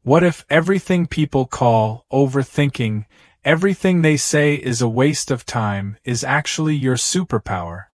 What if everything people call overthinking, everything they say is a waste of time, is actually your superpower?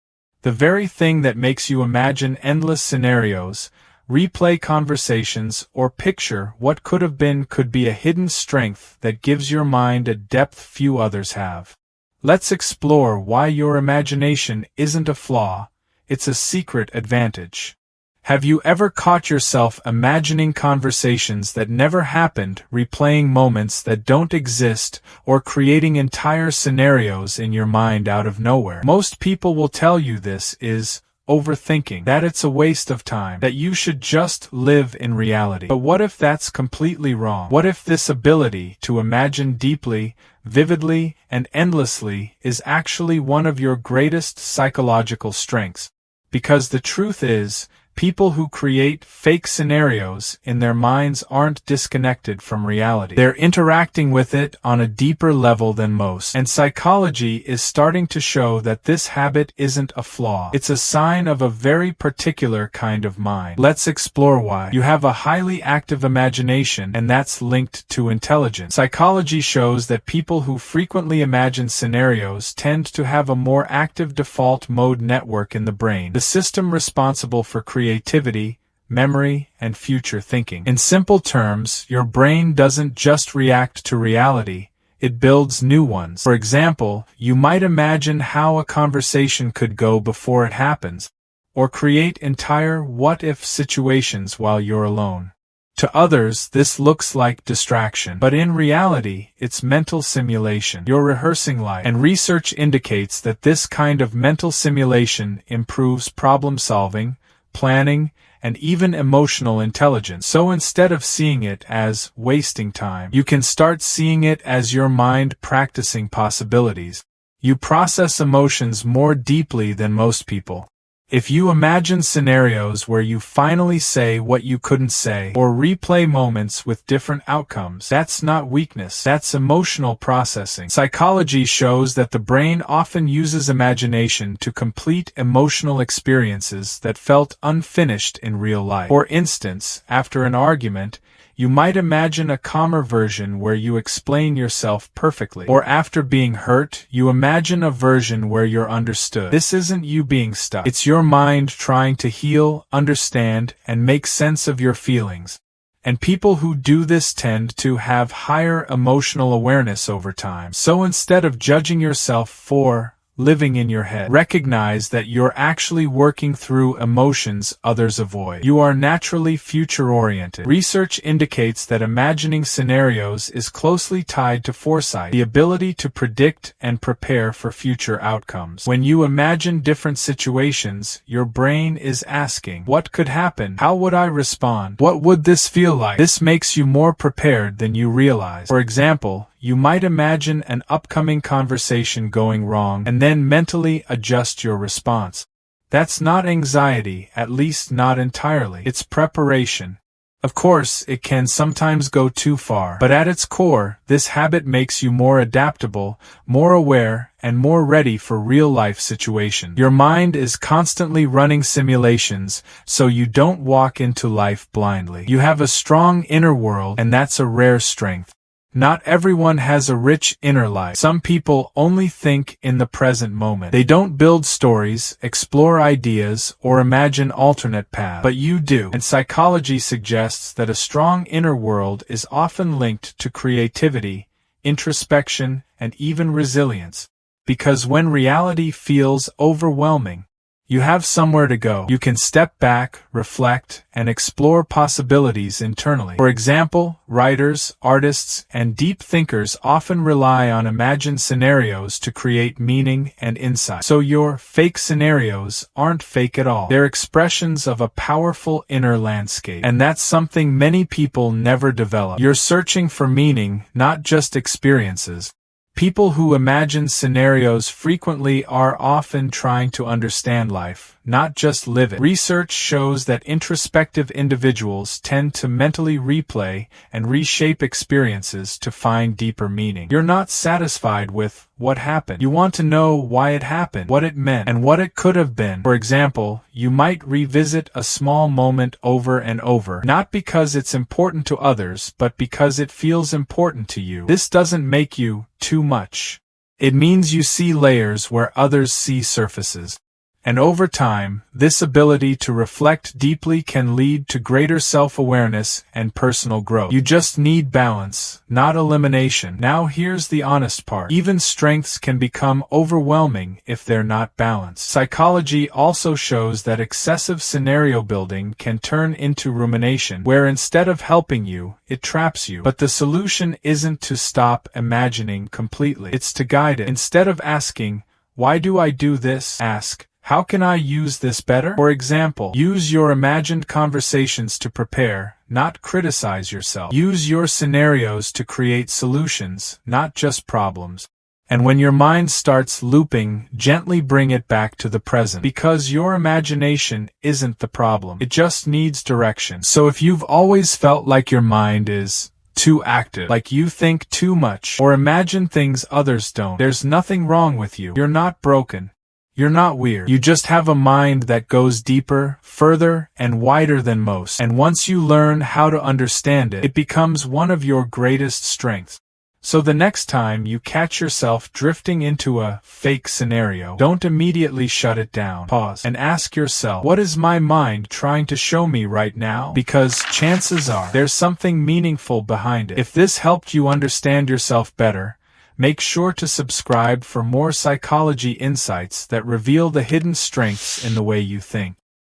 The very thing that makes you imagine endless scenarios, replay conversations, or picture what could have been could be a hidden strength that gives your mind a depth few others have. Let's explore why your imagination isn't a flaw, it's a secret advantage. Have you ever caught yourself imagining conversations that never happened, replaying moments that don't exist, or creating entire scenarios in your mind out of nowhere? Most people will tell you this is overthinking, that it's a waste of time, that you should just live in reality. But what if that's completely wrong? What if this ability to imagine deeply, vividly, and endlessly is actually one of your greatest psychological strengths? Because the truth is, people who create fake scenarios in their minds aren't disconnected from reality. They're interacting with it on a deeper level than most. And psychology is starting to show that this habit isn't a flaw. It's a sign of a very particular kind of mind. Let's explore why. You have a highly active imagination, and that's linked to intelligence. Psychology shows that people who frequently imagine scenarios tend to have a more active default mode network in the brain, the system responsible for creativity, memory, and future thinking. In simple terms, your brain doesn't just react to reality, it builds new ones. For example, you might imagine how a conversation could go before it happens, or create entire what-if situations while you're alone. To others, this looks like distraction, but in reality, it's mental simulation. You're rehearsing life, and research indicates that this kind of mental simulation improves problem-solving, planning, and even emotional intelligence. So instead of seeing it as wasting time, you can start seeing it as your mind practicing possibilities. You process emotions more deeply than most people. If you imagine scenarios where you finally say what you couldn't say, or replay moments with different outcomes, that's not weakness, that's emotional processing. Psychology shows that the brain often uses imagination to complete emotional experiences that felt unfinished in real life. For instance, after an argument, you might imagine a calmer version where you explain yourself perfectly. Or after being hurt, you imagine a version where you're understood. This isn't you being stuck. It's your mind trying to heal, understand, and make sense of your feelings. And people who do this tend to have higher emotional awareness over time. So instead of judging yourself for living in your head, recognize that you're actually working through emotions others avoid. You are naturally future-oriented. Research indicates that imagining scenarios is closely tied to foresight, the ability to predict and prepare for future outcomes. When you imagine different situations, your brain is asking, what could happen? How would I respond? What would this feel like? This makes you more prepared than you realize. For example, you might imagine an upcoming conversation going wrong and then mentally adjust your response. That's not anxiety, at least not entirely. It's preparation. Of course, it can sometimes go too far, but at its core, this habit makes you more adaptable, more aware, and more ready for real-life situations. Your mind is constantly running simulations, so you don't walk into life blindly. You have a strong inner world, and that's a rare strength. Not everyone has a rich inner life. Some people only think in the present moment. They don't build stories, explore ideas, or imagine alternate paths. But you do. And psychology suggests that a strong inner world is often linked to creativity, introspection, and even resilience. Because when reality feels overwhelming, you have somewhere to go. You can step back, reflect, and explore possibilities internally. For example, writers, artists, and deep thinkers often rely on imagined scenarios to create meaning and insight. So your fake scenarios aren't fake at all. They're expressions of a powerful inner landscape. And that's something many people never develop. You're searching for meaning, not just experiences. People who imagine scenarios frequently are often trying to understand life, not just live it. Research shows that introspective individuals tend to mentally replay and reshape experiences to find deeper meaning. You're not satisfied with what happened. You want to know why it happened, what it meant, and what it could have been. For example, you might revisit a small moment over and over, not because it's important to others, but because it feels important to you. This doesn't make you too much. It means you see layers where others see surfaces. And over time, this ability to reflect deeply can lead to greater self-awareness and personal growth. You just need balance, not elimination. Now here's the honest part. Even strengths can become overwhelming if they're not balanced. Psychology also shows that excessive scenario building can turn into rumination, where instead of helping you, it traps you. But the solution isn't to stop imagining completely. It's to guide it. Instead of asking, "Why do I do this?" ask, "How can I use this better?" For example, use your imagined conversations to prepare, not criticize yourself. Use your scenarios to create solutions, not just problems. And when your mind starts looping, gently bring it back to the present. Because your imagination isn't the problem. It just needs direction. So if you've always felt like your mind is too active, like you think too much, or imagine things others don't, there's nothing wrong with you. You're not broken. You're not weird. You just have a mind that goes deeper, further, and wider than most. And once you learn how to understand it, it becomes one of your greatest strengths. So the next time you catch yourself drifting into a fake scenario, don't immediately shut it down. Pause and ask yourself, what is my mind trying to show me right now? Because chances are there's something meaningful behind it. If this helped you understand yourself better, make sure to subscribe for more psychology insights that reveal the hidden strengths in the way you think.